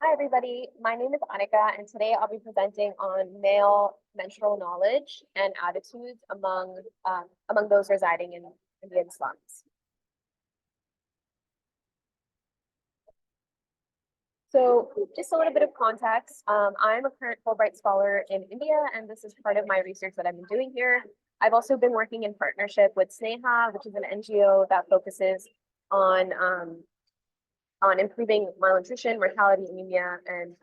Hi, everybody. My name is Annika, and today I'll be presenting on male menstrual knowledge and attitudes among those residing in Indian slums. So, just a little bit of context. I'm a current Fulbright scholar in India, and this is part of my research that I've been doing here. I've also been working in partnership with Sneha, which is an NGO that focuses on improving malnutrition, mortality, anemia, and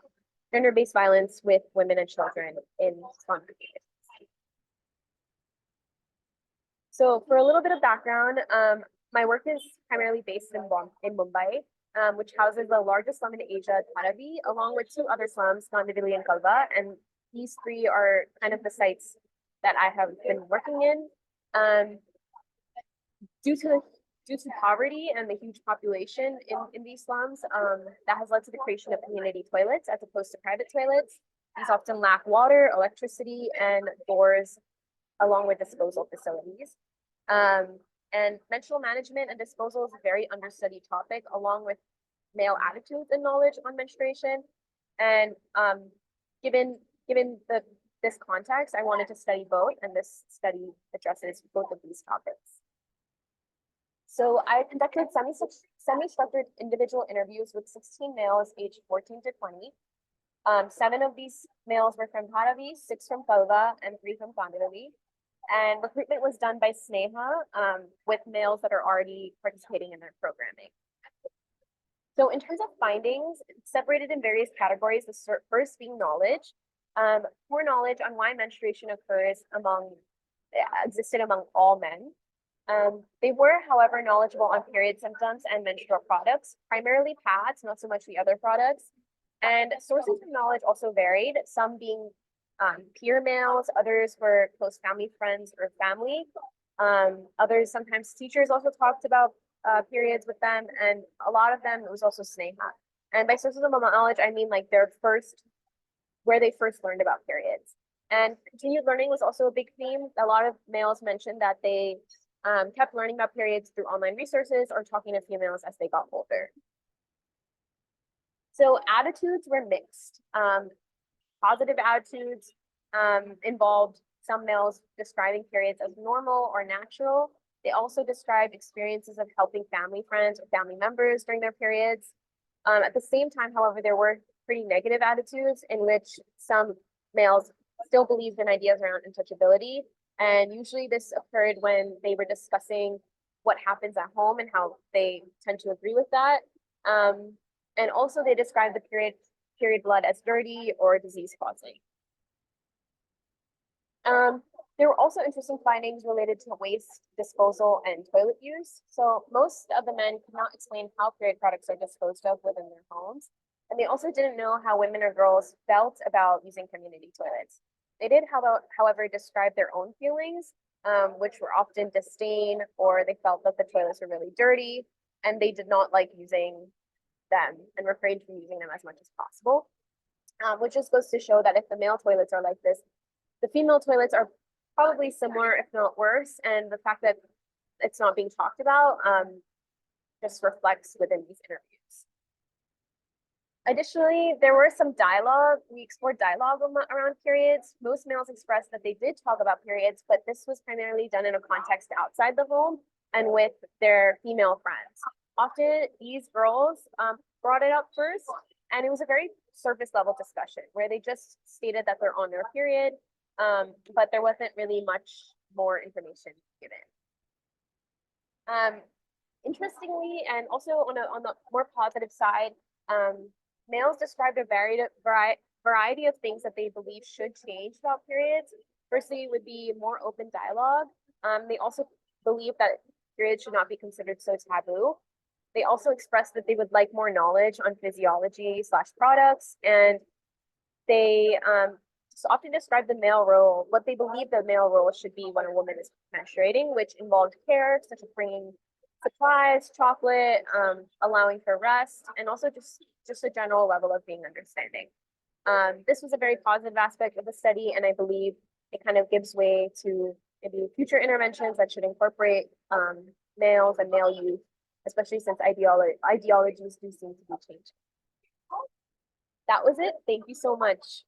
gender-based violence with women and children in slum communities. So for a little bit of background, my work is primarily based in Mumbai, which houses the largest slum in Asia, Dharavi, along with two other slums, Kandivali and Kalba. And these three are kind of the sites that I have been working in. Due to poverty and the huge population in these slums, that has led to the creation of community toilets as opposed to private toilets. These often lack water, electricity, and doors, along with disposal facilities. And menstrual management and disposal is a very understudied topic, along with male attitudes and knowledge on menstruation. And given this context, I wanted to study both, and this study addresses both of these topics. So I conducted semi-structured individual interviews with 16 males aged 14 to 20. 7 of these males were from Dharavi, 6 from Kalva, and 3 from Kandivali. And recruitment was done by Sneha with males that are already participating in their programming. So in terms of findings, it's separated in various categories, the first being knowledge. Poor knowledge on why menstruation existed among all men. They were, however, knowledgeable on period symptoms and menstrual products, primarily pads, not so much the other products. And sources of knowledge also varied, some being peer males, others were close family friends or family. Others, sometimes teachers also talked about periods with them, and a lot of them, it was also Sneha. And by sources of knowledge, I mean like where they first learned about periods. And continued learning was also a big theme. A lot of males mentioned that they kept learning about periods through online resources or talking to females as they got older. So attitudes were mixed. Positive attitudes involved some males describing periods as normal or natural. They also described experiences of helping family friends or family members during their periods. At the same time, however, there were pretty negative attitudes in which some males still believed in ideas around untouchability. And usually this occurred when they were discussing what happens at home and how they tend to agree with that. And also they described the period blood as dirty or disease causing. There were also interesting findings related to waste disposal and toilet use. So most of the men could not explain how period products are disposed of within their homes. And they also didn't know how women or girls felt about using community toilets. They did, however, describe their own feelings, which were often disdain, or they felt that the toilets were really dirty, and they did not like using them and refrained from using them as much as possible. Which just goes to show that if the male toilets are like this, the female toilets are probably similar, if not worse. And the fact that it's not being talked about just reflects within these interviews. Additionally, there were some dialogue. We explored dialogue around periods. Most males expressed that they did talk about periods, but this was primarily done in a context outside the home and with their female friends. Often these girls brought it up first, and it was a very surface level discussion where they just stated that they're on their period, but there wasn't really much more information given. Interestingly, and also on the more positive side, males described a variety of things that they believe should change about periods. Firstly, would be more open dialogue. They also believe that periods should not be considered so taboo. They also expressed that they would like more knowledge on physiology/products, and they often describe the male role, what they believe the male role should be when a woman is menstruating, which involved care, such as bringing supplies, chocolate, allowing for rest, and also just a general level of being understanding. This was a very positive aspect of the study, and I believe it kind of gives way to maybe future interventions that should incorporate males and male youth, especially since ideologies do seem to be changing. that was it. Thank you so much.